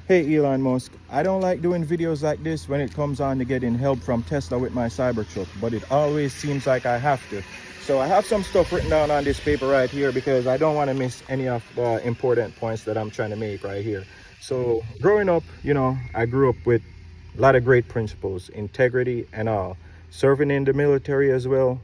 Hey Elon Musk, I don't like doing videos like this when it comes on to getting help from Tesla with my Cybertruck, but it always seems like I have to. So I have some stuff written down on this paper right here because I don't want to miss any of the important points that I'm trying to make right here. So growing up, I grew up with a lot of great principles, integrity and all. Serving in the military as well,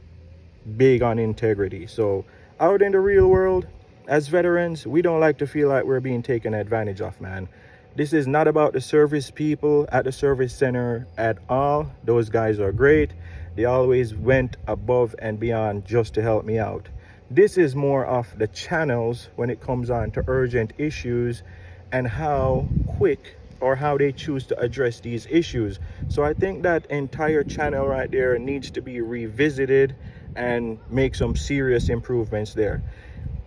big on integrity. So out in the real world, as veterans, we don't like to feel like we're being taken advantage of, man. This is not about the service people at the service center at all. Those guys are great. They always went above and beyond just to help me out. This is more of the channels when it comes on to urgent issues and how quick or how they choose to address these issues. So I think that entire channel right there needs to be revisited and make some serious improvements there.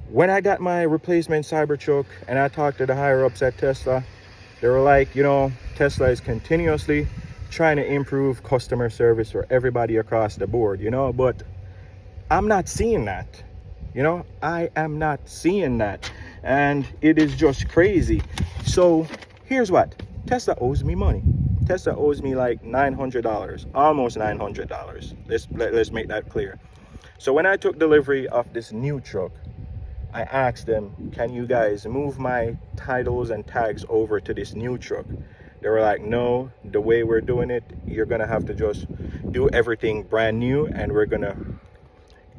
When I got my replacement Cybertruck and I talked to the higher ups at Tesla, they were like, Tesla is continuously trying to improve customer service for everybody across the board, but I'm not seeing that. I am not seeing that. And it is just crazy. So here's what Tesla owes me money. Tesla owes me like $900, almost $900. Let's make that clear. So when I took delivery of this new truck, I asked them, can you guys move my titles and tags over to this new truck? They were like, no, the way we're doing it, you're gonna have to just do everything brand new, and we're gonna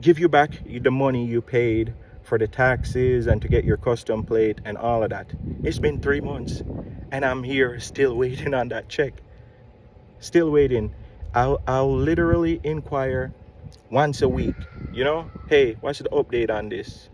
give you back the money you paid for the taxes and to get your custom plate and all of that. It's been 3 months and I'm here still waiting on that check. Still waiting. I'll literally inquire once a week, hey, what's the update on this?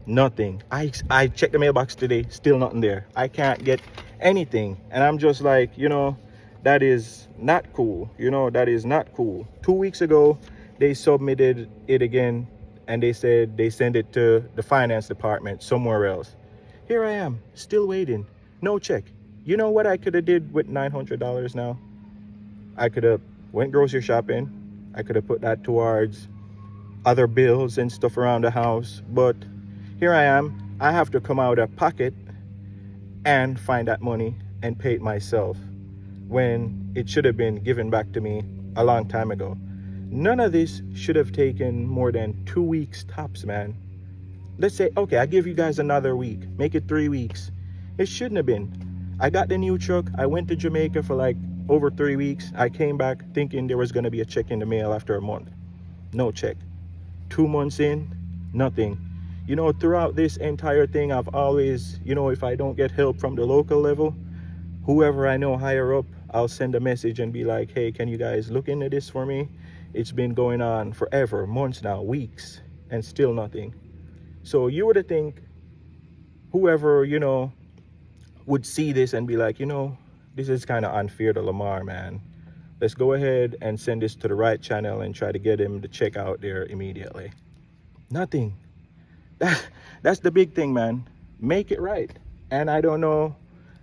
Nothing. I checked the mailbox today, still nothing there. I can't get anything, and I'm just like, that is not cool. That is not cool. 2 weeks ago they submitted it again and they said they sent it to the finance department somewhere else. Here I am still waiting, no check. You know what I could have did with $900 now? I could have went grocery shopping. I could have put that towards other bills and stuff around the house, but here I am. I have to come out of pocket and find that money and pay it myself when it should have been given back to me a long time ago. None of this should have taken more than 2 weeks tops, man. Let's say, okay, I give you guys another week, make it 3 weeks. It shouldn't have been. I got the new truck. I went to Jamaica for like over 3 weeks. I came back thinking there was going to be a check in the mail after a month. No check. 2 months in, nothing. Throughout this entire thing, I've always, if I don't get help from the local level, whoever I know higher up, I'll send a message and be like, hey, can you guys look into this for me? It's been going on forever, months now, weeks, and still nothing. So you would think whoever, would see this and be like, this is kind of unfair to Lamar, man. Let's go ahead and send this to the right channel and try to get him to check out there immediately. Nothing. That's the big thing, man. Make it right. And I don't know.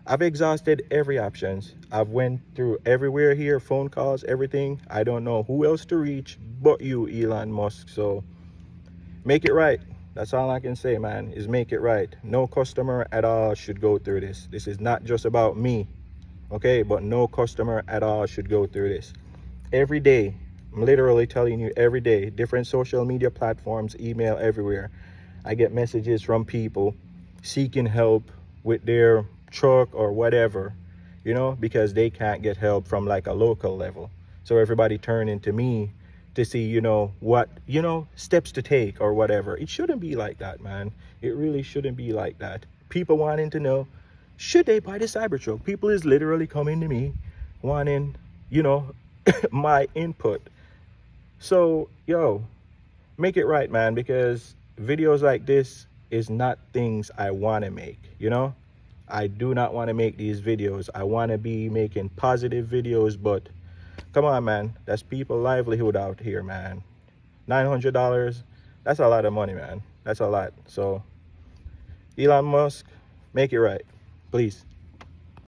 I've exhausted every options. I've went through everywhere here, phone calls, everything. I don't know who else to reach but you, Elon Musk. So make it right. That's all I can say, man, is make it right. No customer at all should go through this. This is not just about me, okay? But no customer at all should go through this. Every day, I'm literally telling you, every day, different social media platforms, email, everywhere, I get messages from people seeking help with their truck or whatever, because they can't get help from like a local level. So everybody turning to me to see, what, steps to take or whatever. It shouldn't be like that, man. It really shouldn't be like that. People wanting to know, should they buy the Cybertruck? People is literally coming to me wanting, my input. So, make it right, man, because videos like this is not things I want to make, I do not want to make these videos. I want to be making positive videos, but come on, man. That's people livelihood out here, man. $900, that's a lot of money, man. That's a lot. So, Elon Musk, make it right, please.